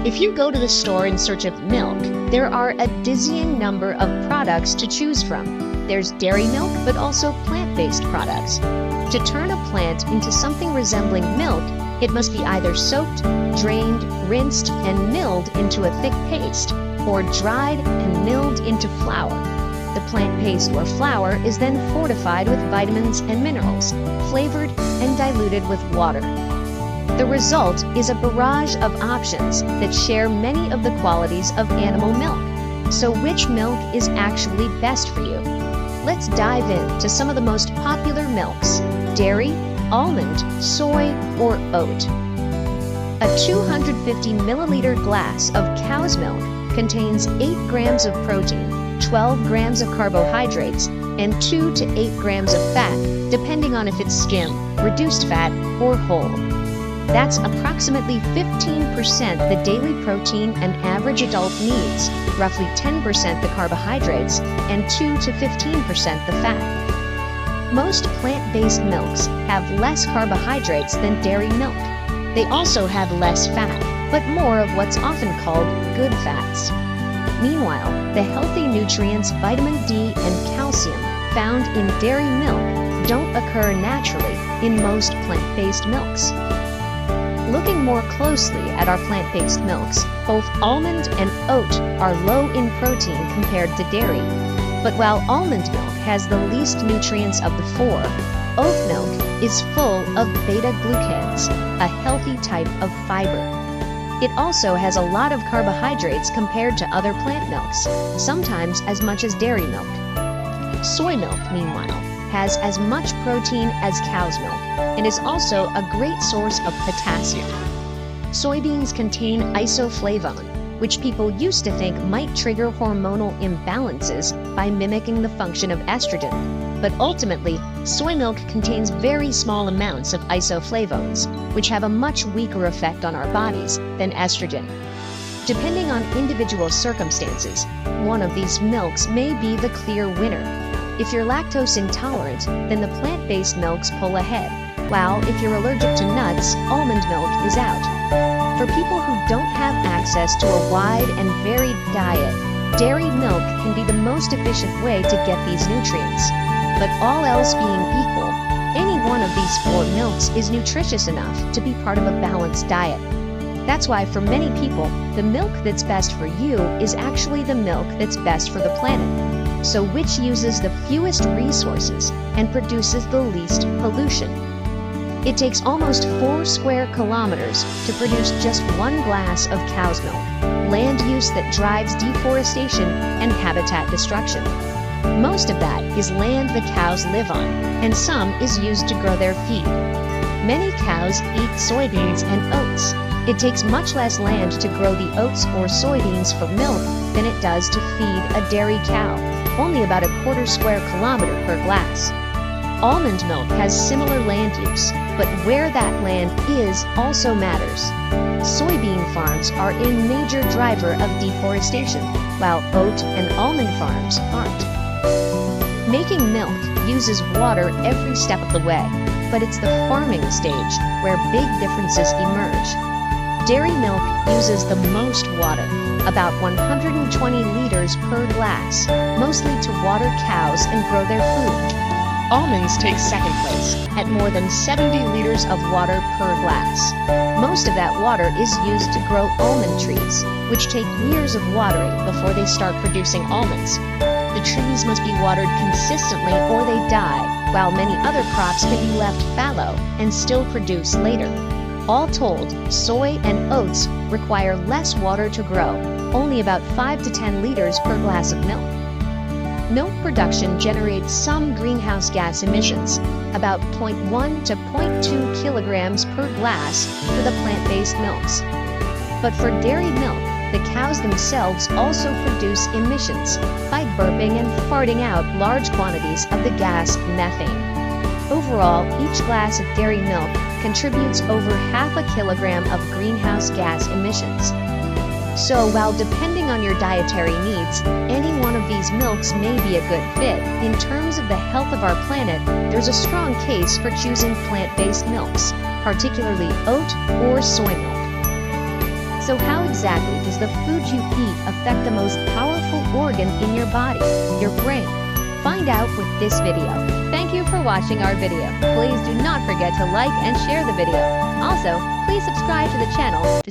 If you go to the store in search of milk, there are a dizzying number of products to choose from. There's dairy milk, but also plant-based products. To turn a plant into something resembling milk, it must be either soaked, drained, rinsed, and milled into a thick paste, or dried and milled into flour. The plant paste or flour is then fortified with vitamins and minerals, flavored and diluted with water. The result is a barrage of options that share many of the qualities of animal milk. So which milk is actually best for you? Let's dive into some of the most popular milks: dairy, almond, soy, or oat. A 250 milliliter glass of cow's milk contains 8 grams of protein, 12 grams of carbohydrates, and 2 to 8 grams of fat, depending on if it's skim, reduced fat, or whole. That's approximately 15% the daily protein an average adult needs, roughly 10% the carbohydrates, and 2 to 15% the fat. Most plant-based milks have less carbohydrates than dairy milk. They also have less fat, but more of what's often called good fats. Meanwhile, the healthy nutrients vitamin D and calcium found in dairy milk don't occur naturally in most plant-based milks. Looking more closely at our plant-based milks, both almond and oat are low in protein compared to dairy. But while almond milk has the least nutrients of the 4, oat milk is full of beta-glucans, a healthy type of fiber. It also has a lot of carbohydrates compared to other plant milks, sometimes as much as dairy milk. Soy milk, meanwhile, has as much protein as cow's milk and is also a great source of potassium. Soybeans contain isoflavone, which people used to think might trigger hormonal imbalances by mimicking the function of estrogen. But ultimately, soy milk contains very small amounts of isoflavones, which have a much weaker effect on our bodies than estrogen. Depending on individual circumstances, one of these milks may be the clear winner. If you're lactose intolerant, then the plant-based milks pull ahead, while if you're allergic to nuts, almond milk is out. For people who don't have access to a wide and varied diet, dairy milk can be the most efficient way to get these nutrients. But all else being equal, any one of these 4 milks is nutritious enough to be part of a balanced diet. That's why for many people, the milk that's best for you is actually the milk that's best for the planet. So which uses the fewest resources and produces the least pollution? It takes almost 4 square kilometers to produce just 1 glass of cow's milk, land use that drives deforestation and habitat destruction. Most of that is land the cows live on, and some is used to grow their feed. Many cows eat soybeans and oats. It takes much less land to grow the oats or soybeans for milk than it does to feed a dairy cow, only about a quarter square kilometer per glass. Almond milk has similar land use, but where that land is also matters. Soybean farms are a major driver of deforestation, while oat and almond farms aren't. Making milk uses water every step of the way, but it's the farming stage where big differences emerge. Dairy milk uses the most water, about 120 liters per glass, mostly to water cows and grow their food. Almonds take second place, at more than 70 liters of water per glass. Most of that water is used to grow almond trees, which take years of watering before they start producing almonds. The trees must be watered consistently or they die, while many other crops can be left fallow and still produce later. All told, soy and oats require less water to grow, only about 5 to 10 liters per glass of milk. Milk production generates some greenhouse gas emissions, about 0.1 to 0.2 kilograms per glass for the plant-based milks. But for dairy milk, the cows themselves also produce emissions by burping and farting out large quantities of the gas methane. Overall, each glass of dairy milk contributes over half a kilogram of greenhouse gas emissions. So while depending on your dietary needs, any one of these milks may be a good fit, in terms of the health of our planet, there's a strong case for choosing plant-based milks, particularly oat or soy milk. So how exactly does the food you eat affect the most powerful organ in your body, your brain? Find out with this video. Thank you for watching our video. Please do not forget to like and share the video. Also, please subscribe to the channel to